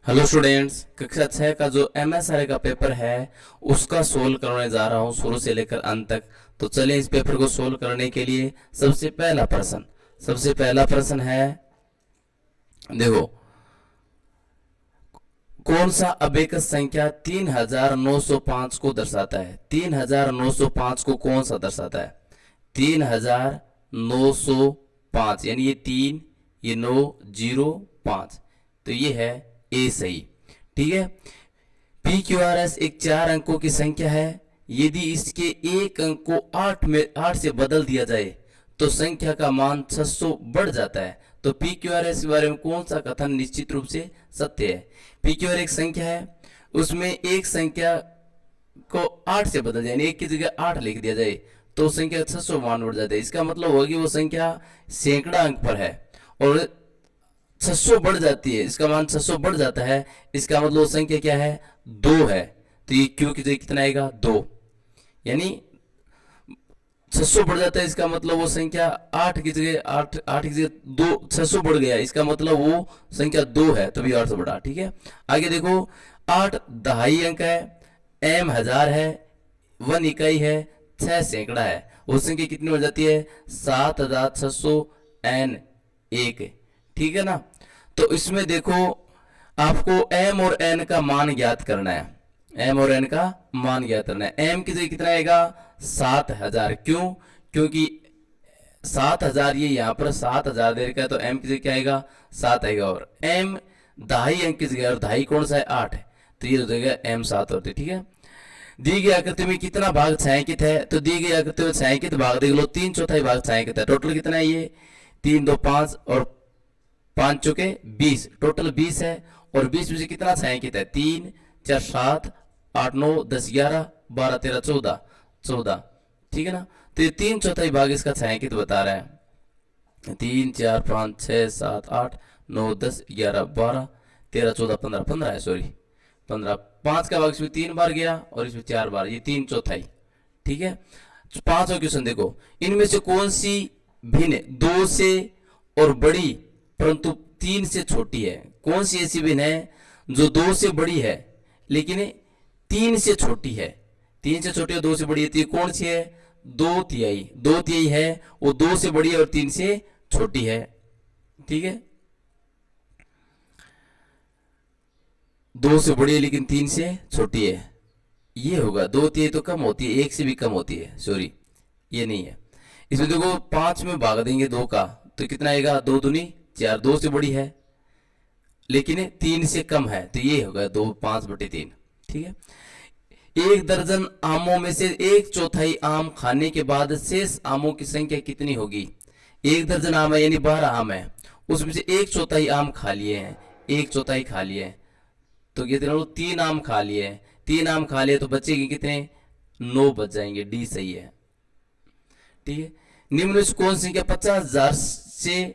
Hello students, कक्षा 6 का जो एमएसआरए का पेपर है उसका सोल्व करने जा रहा हूँ शुरू से लेकर अंत तक। तो चलिए इस पेपर को सोल्व करने के लिए सबसे पहला प्रश्न है। देखो, कौन सा अबेकस संख्या 3905 को दर्शाता है? 3905 को कौन सा दर्शाता है? 3905 यानी ये 3, ये 905, तो ये है ए सही। ठीक है। पी क्यू आर एस एक 4 अंकों की संख्या है। यदि इसके एक अंक को 8 से बदल दिया जाए तो संख्या का मान 600 बढ़ जाता है। तो पी क्यू आर एस के बारे में कौन सा कथन निश्चित रूप से सत्य है? पी क्यू आर एक संख्या है, उसमें एक संख्या को 8 से बदल जाए, एक की जगह 8 लिख दिया जाए तो संख्या 600 मान बढ़ जाता है। इसका मतलब होगी वो संख्या सैकड़ा अंक पर है और 600 बढ़ जाती है, इसका मान 600 बढ़ जाता है। इसका मतलब संख्या क्या है? 2 है। तो ये क्यू की जगह कितना आएगा? 2। यानी 600 बढ़ जाता है, इसका मतलब वो संख्या 8 की जगह 8 की जगह 2 600 बढ़ गया, इसका मतलब वो संख्या 2 है, तभी 8 से बढ़ा। ठीक है। आगे देखो, 8 दहाई अंक है, एम हजार है, 1 इकाई है, 6 सैकड़ा है। वो संख्या कितनी हो जाती है? 7600 एन 1। ठीक है ना। तो इसमें देखो, आपको एम और एन का मान ज्ञात करना है। एम और एन का मान ज्ञात करना है। एम की जगह कितना आएगा? 7000। क्यों? क्योंकि 7000 ये यहाँ पर 7000 दे रखा है, तो एम की जगह क्या आएगा? 7 आएगा। और एम दहाई अंक की जगह, और दहाई कौन सा है? 8 है, तो ये हो जाएगा एम 7 होती। ठीक है। दी गई आकृति में कितना भाग छायांकित है? तो दी गई आकृति में छायांकित भाग देख लो, 3/4 भाग छायांकित है। टोटल कितना है? ये 3 2 5 और 5 चौके 20, टोटल 20 है। और 20 में से कितना छायांकित है? 3 4 7 8 9 10 11 12 13 14 14। ठीक है ना। तो ये 3/4 भाग इसका छायांकित बता रहा है। 3 4 5 6 7 8 9 10 11 12 13 14 15 15 है, सॉरी 15। 5 का भाग इसमें 3 बार गया और इसमें 4 बार, ये 3/4। ठीक है। 5वां क्वेश्चन देखो, इनमें से कौन सी भिन्न 2 से और बड़ी परंतु 3 से छोटी है? कौन सी ऐसी भिन्न है जो 2 से बड़ी है लेकिन 3 से छोटी है? 3 से छोटी और 2 से बड़ी है, तो ये कौन सी है? 2 तिहाई है, वो 2 से बड़ी है और 3 से छोटी है। ठीक है। 2 से बड़ी है लेकिन 3 से छोटी है, ये होगा। 2 तिहाई तो कम होती है, 1 से भी कम होती है, सॉरी ये नहीं है। इसमें देखो 5 में भाग देंगे 2 का, तो कितना आएगा? 2 दूनी 4, 2 से बड़ी है लेकिन 3 से कम है, तो ये होगा 2 5/3। ठीक है। 1 दर्जन आमों में से 1/4 आम खाने के बाद शेष आमों की संख्या कितनी होगी? 1 दर्जन आम है यानी 12 आम है, उसमें से 1/4 आम खा लिए हैं, 1/4 खा लिए हैं, तो कितने लोग? 3 आम खा लिए हैं। 3 आम खा लिए तो बचेगी कितने? 9 बच जाएंगे, डी सही है। ठीक है। निम्न में से कौन सी संख्या 50,000 से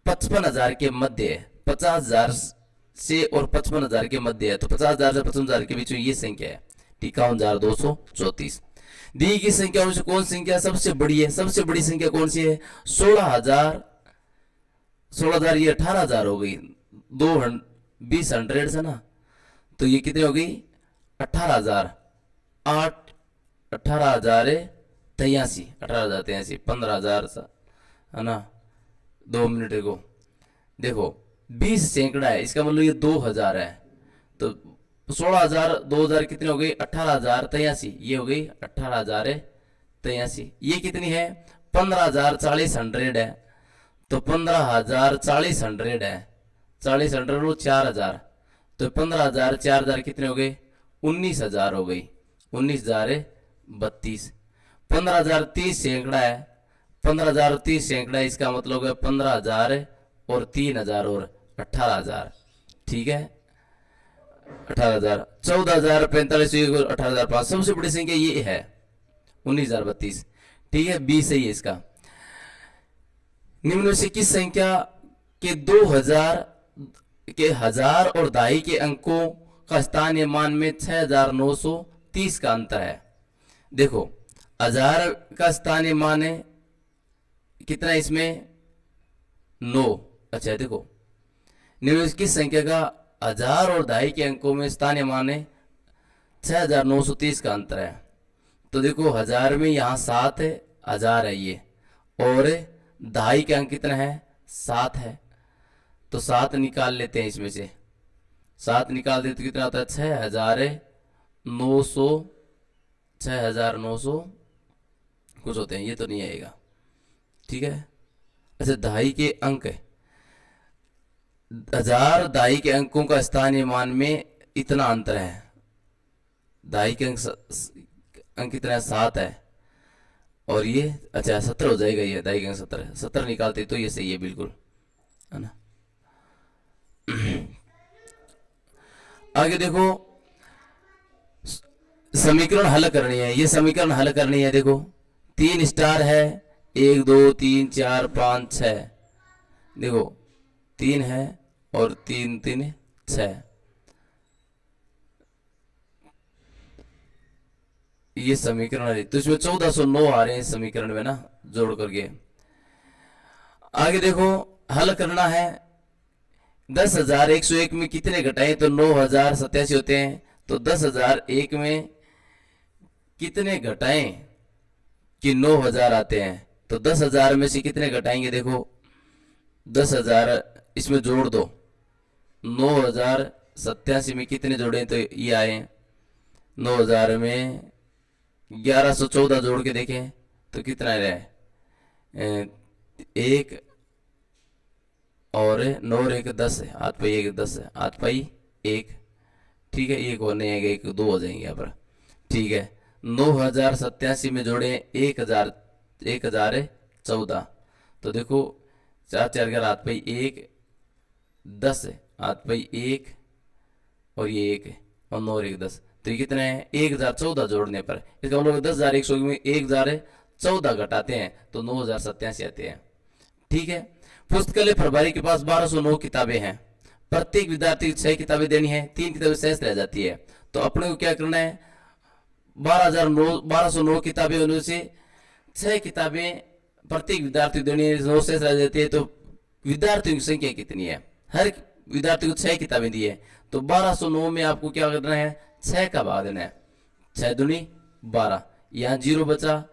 55,000 के मध्य है? 50,000 से और 55,000 के मध्य है, तो 50,000 से 55,000 के बीच में ये संख्या है 51,234। दी गई संख्याओं में से कौन सी संख्या सबसे बड़ी है? सबसे बड़ी संख्या कौन सी है? 16,000। 16,000 ये 18,000 हो गई, 20 हंड्रेड है ना, तो ये कितनी हो गई? 18,000 8 18,083 18,083 15,000 है ना। 2 मिनट को देखो, 20 सैकड़ा है, इसका मतलब ये 2,000 है, तो 16,000 2,000 कितने हो गई? 18,083, ये हो गई 18,083। ये कितनी है? 15,040 है, तो 15,040 है, 40 वो 4,000, तो 15,000 4,000 कितने हो गए? 19,000 हो गई, 19,032। 15,030 सैकड़ा है, 15,030 सैकड़ा, इसका मतलब है 15,000 और 3,000 और 18,000। ठीक है। 18,000 14,045 18,005, सबसे बड़ी संख्या ये है 19,032। ठीक है, बी सही है इसका। निम्न में से किस संख्या के 2000 के हजार और दहाई के अंकों का स्थानीय मान में 6,930 का अंतर है? देखो, हजार का स्थानीय मान है कितना इसमें? 9। अच्छा देखो, निम्न किस संख्या का हजार और दहाई के अंकों में स्थानीय मान है 6930 का अंतर है। तो देखो हजार में यहाँ 7 है, हजार है ये, और दहाई के अंक कितना है 7 है। तो 7 निकाल लेते हैं, इसमें से 7 निकाल देते तो कितना आता है 6900, 6900 कुछ होते हैं, ये तो नहीं आएगा। ठीक है, अच्छा दहाई के अंक है, हजार दहाई के अंकों का स्थानीय मान में इतना अंतर है, दहाई के अंक कितना है 7 है, और ये अच्छा 17 हो जाएगा, ये दहाई के अंक 17 निकालते तो ये सही है बिल्कुल, है ना। आगे देखो समीकरण हल करनी है, ये समीकरण हल करनी है। देखो 3 स्टार है, 1 2 3 4 5 6, देखो 3 है और 3 3 6, ये समीकरण है। तो इसमें 1409 आ रहे हैं इस समीकरण में ना, जोड़ करके। आगे देखो हल करना है, 10,101 में कितने घटाएं तो 9,087 होते हैं। तो 10,001 में कितने घटाएं कि 9,000 आते हैं। तो 10,000 में से कितने घटाएंगे, देखो 10,000 इसमें जोड़ दो, 9,087 में कितने जोड़े तो ये आए, 9,000 में 1114 जोड़ के देखें तो कितना रहे, 1 और 9 और 1 10 है, 8 पाई 1 10 है, 8 पाई 1, ठीक है, 1 और नहीं आएगा, 1 2 हो जाएंगे यहाँ पर। ठीक है, 9,087 में जोड़े 1,014, तो देखो 4 4 11 8 पाई 1 10 है, 8 पाई 1 और ये 1 है, और 9 और 1 10, तो ये कितना है 1,014 जोड़ने पर। इसका मतलब 10,100 में 1,014 घटाते हैं तो 9,087 आते हैं। ठीक है, पुस्तकालय प्रभारी के पास 1209 किताबें हैं, प्रत्येक विद्यार्थी को 6 किताबें देनी है, 3 किताबें शेष रह जाती है। तो अपने को क्या करना है, 1209 किताबें उनमें से 6 किताबें प्रत्येक विद्यार्थी को देनी है, 9 शेष रह जाती है। तो विद्यार्थियों की संख्या कितनी है, हर विद्यार्थी को 6 किताबें दी है, तो 1209 में आपको क्या करना है 6 का भाग देना है, 6 दूनी 12, यहाँ 0 बचा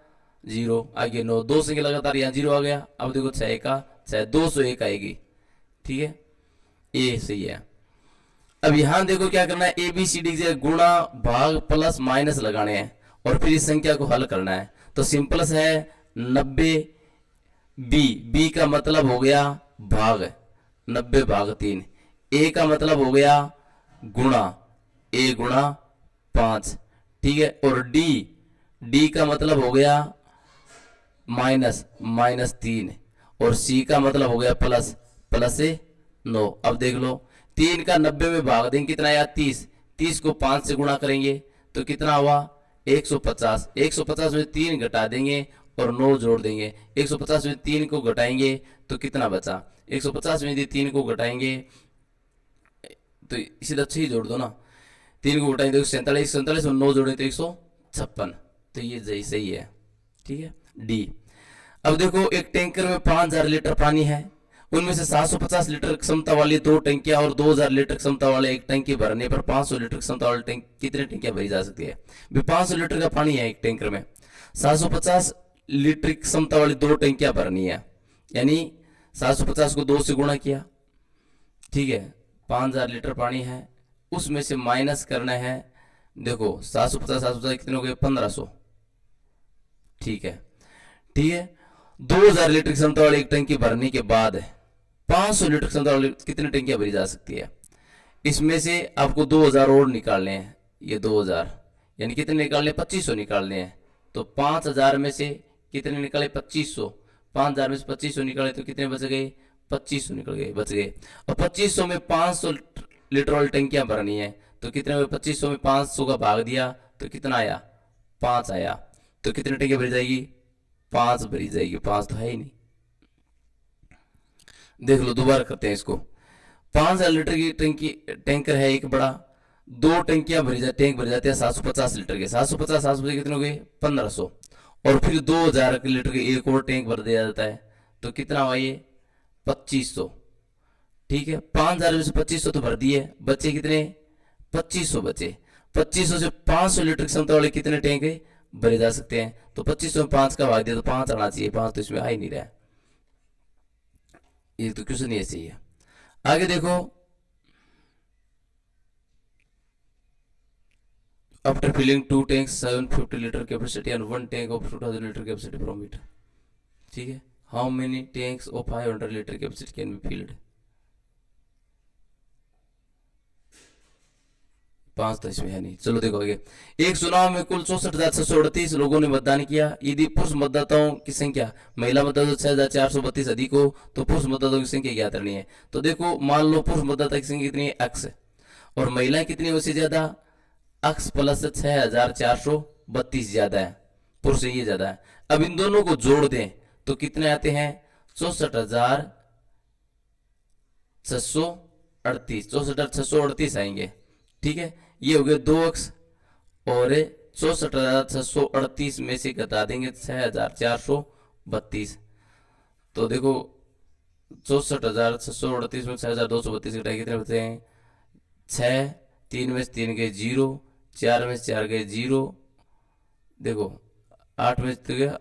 0, आगे 9, 2 संख्या लगातार यहाँ 0 आ गया। अब देखो 6 का 6 201 आएगी। ठीक है, ये सही है। अब यहां देखो क्या करना है, ABCD से गुणा भाग प्लस माइनस लगाने हैं और फिर इस संख्या को हल करना है। तो सिंपल है 90 B का मतलब हो गया भाग 90 भाग 3, A का मतलब हो गया गुणा A गुणा 5, ठीक है, और D का मतलब हो गया माइनस 3, और C का मतलब हो गया प्लस से 9। अब देख लो 3 का 90 में भाग देंगे कितना आया 30 को 5 से गुणा करेंगे तो कितना हुआ 150, 150 में 3 घटा देंगे और 9 जोड़ देंगे, 150 में 3 को घटाएंगे तो कितना बचा, 150 में यदि 3 को घटाएंगे तो इसी तरह ही जोड़ दो ना, 3 को घटाएंगे तो 47 और 9 जोड़े तो 156, तो ये सही है। ठीक है, डी। अब देखो एक टैंकर में 5000 लीटर पानी है, उनमें से 750 लीटर क्षमता वाली 2 टंकियां और 2000 लीटर क्षमता वाले एक टंकी भरने पर 500 लीटर क्षमता वाले टैंक कितने टंकियां भरी जा सकती है। 500 लीटर का पानी है एक टैंकर में, 750 लीटर क्षमता वाली 2 टंकियां भरनी है, यानी 750 को 2 से गुणा किया। ठीक है, 5000 लीटर पानी है, उसमें से माइनस करना है, देखो 750 कितने हो गए 1500। ठीक है, 2000 लीटर क्षमता वाली एक टंकी भरने के बाद 500 लीटर क्षमता वाली कितनी टंकियां भरी जा सकती है। इसमें से आपको 2000 और निकालने हैं, ये 2000 यानी कितने निकालने 2500 निकालने हैं। तो 5000 में से कितने निकाले 2500, 5000 में से 2500 निकाले तो कितने बच गए 2500 बच गए। और 2500 में 500 लीटर वाली टंकियां भरनी है तो कितने हुए, 2500 में 500 का भाग दिया तो कितना आया 5 आया, तो कितनी टंकियां भरी जाएगी 5 भरी जाएगी, 5 तो है ही नहीं। देख लो दोबारा करते हैं इसको, 5000 लीटर की टंकी टैंकर है एक बड़ा, 2 टंकियां भरी जाती टैंक भरी जाते हैं 750 लीटर के, 750 कितने हो गए 1500, और फिर 2000 लीटर के एक और टैंक भर दिया जाता है तो कितना हुआ ये 2500। ठीक है, 5000 में से 2500 तो भर दिए, बचे कितने, 2500 बचे। 2500 से 500 लीटर क्षमता वाले कितने टैंक भरे जा सकते हैं, तो 2500 में 5 का भाग दिया तो 5 आना चाहिए, 5 तो इसमें आ ही नहीं रहा, ये तो क्वेश्चन ही ऐसे ही है। आगे देखो, after filling 2 tanks 750 litre capacity and 1 tank of 2000 litre capacity from it, ठीक है, how many tanks of 500 litre capacity can be filled, 5 तो इसमें है नहीं। चलो देखो आगे, एक चुनाव में कुल 64,638 लोगों ने मतदान किया। यदि पुरुष मतदाताओं की संख्या महिला मतदाताओं 6,432 अधिक हो तो पुरुष मतदाताओं की संख्या ज्ञात करनी है। तो देखो मान लो पुरुष मतदाता की संख्या कितनी है, x, और महिलाएं कितनी है उससे ज्यादा, x प्लस 6,432 ज्यादा है, पुरुष से ये ज्यादा है। अब इन दोनों को जोड़ दें तो कितने आते हैं, 64,638, 64,638 आएंगे, ठीक है। ये हो गए 2x, और 64,638 में से घटा देंगे 6,432, तो देखो 64,638 में 6,232 घटाए कितने बचते हैं, 6, 3 में से 3 गए 0, 4 में से 4 गए 0, देखो 8 में से गया,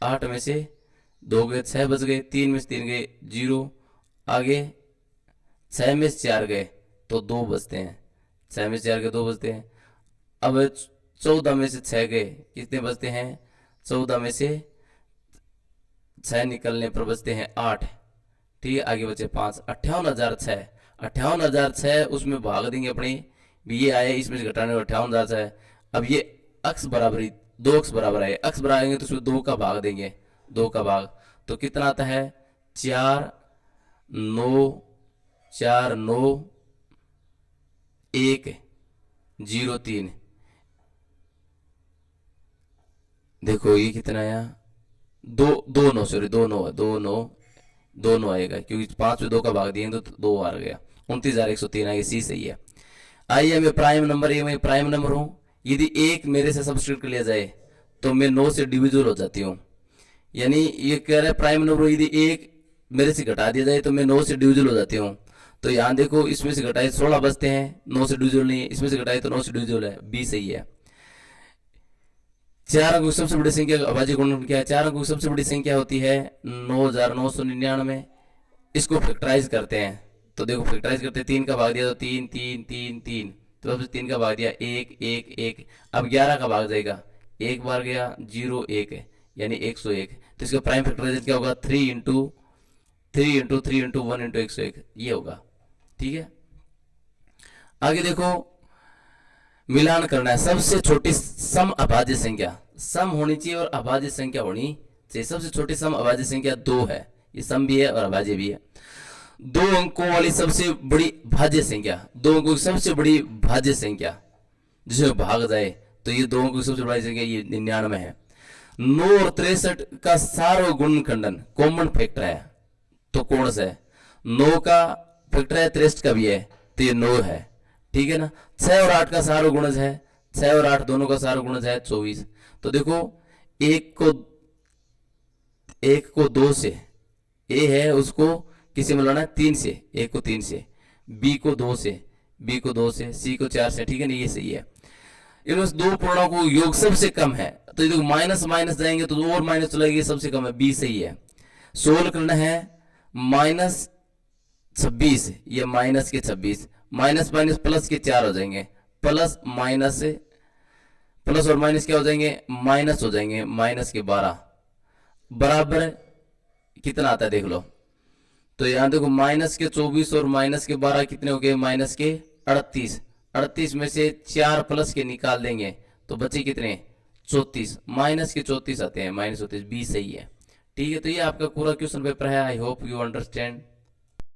8 में से 2 गए 6 बच गए, 3 में से 3 गए 0, आगे 6 में से 4 गए तो 2 बचते हैं, 6 में से 4 गए 2 बचते हैं। अब 14 में से 6 गए कितने बचते हैं, 14 में से 6 निकलने पर बचते हैं 8, ठीक है, आगे बचे 5, 58,006, 58,006 उसमें भाग देंगे अपने, भी ये आए इसमें से घटाने 58,006। अब ये अक्स बराबर, 2 अक्स बराबर आए, अक्स बराबर आएंगे तो उसमें 2 का भाग देंगे, 2 का भाग तो कितना आता है, 4, 9, 4, 9, 1, 0, 3, देखो ये कितना आया, 2, 2, 9, सॉरी 2, 9, 2, 9, 2, 9 आएगा क्योंकि 5 में 2 का भाग दिए तो 2 आ गया, 29,103 आएगा, सी सही है। आइए मैं प्राइम नंबर, ये मैं प्राइम नंबर हूं, यदि 1 मेरे से सब्सट्रैक्ट कर लिया जाए तो मैं 9 से डिविजिबल हो जाती हूँ, यानी ये कह रहा है प्राइम नंबर यदि 1 मेरे से घटा दिया जाए तो मैं 9 से डिविजिबल हो जाती हूँ। तो यहाँ देखो इसमें से घटाए 16 बचते हैं, 9 से डिविजिबल नहीं है, इसमें से घटाए तो 9 से डिविजिबल है, बी सही है। 4 अंकों की सबसे बड़ी संख्या अभाज्य गुणनफल क्या है, 4 अंकों की सबसे बड़ी संख्या होती है 9,999, इसको फैक्टराइज करते हैं, तो देखो फैक्टराइज करते हैं, 3 का भाग दिया तो 3, 3, 3, 3, तो सबसे 3 का भाग दिया 1, 1, 1, अब 11 का भाग जाएगा, 1 बार गया 0, 1 यानी 101, तो इसका प्राइम फैक्टराइजेशन क्या होगा, 3 इंटू 3 इंटू 3 इंटू 1 इंटू 101, ये होगा, ठीक है। आगे देखो मिलान करना है, सबसे छोटी सम अभाज्य संख्या, सम होनी चाहिए और अभाज्य संख्या होनी चाहिए। सबसे छोटी सम अभाज्य संख्या 2 है, ये सम भी है और अभाज्य भी है। 2 अंकों वाली सबसे बड़ी भाज्य संख्या, 2 अंकों की सबसे बड़ी भाज्य संख्या जिसमें भाग जाए तो ये 2 अंकों की सबसे बड़ी संख्या ये 99 है। 9 और 63 का सार्वगुणनखंडन कॉमन फैक्टर है, तो कौन सा है, 9 का फैक्टर है, 63 का भी है, तो ये 9 है, ठीक है ना। 6 और 8 का सार्वगुणज है, 6 और 8 दोनों का सार्वगुणज है 24, तो देखो एक को 2 से, ए है उसको किसी में लाना है 3 से, ए को 3 से, बी को 2 से, बी को 2 से, सी को 4 से, ठीक है ना, ये सही है। इनमें से 2 पूर्णांकों को योग सबसे कम है, तो देखो माइनस माइनस जाएंगे तो और माइनस चला गया, सबसे कम है, बी सही है। सोल्व करना है -26, ये माइनस के 26, माइनस माइनस प्लस के 4 हो जाएंगे, प्लस माइनस से प्लस और माइनस क्या हो जाएंगे, माइनस हो जाएंगे, माइनस के 12 बराबर कितना आता है देख लो, तो यहां देखो माइनस के 24 और माइनस के 12 कितने हो गए, माइनस के 38, 38 में से 4 प्लस के निकाल देंगे तो बचे कितने, 34, माइनस के 34 आते हैं, -34, बी सही है, ठीक है। तो ये आपका पूरा क्वेश्चन पेपर है, आई होप यू अंडरस्टैंड।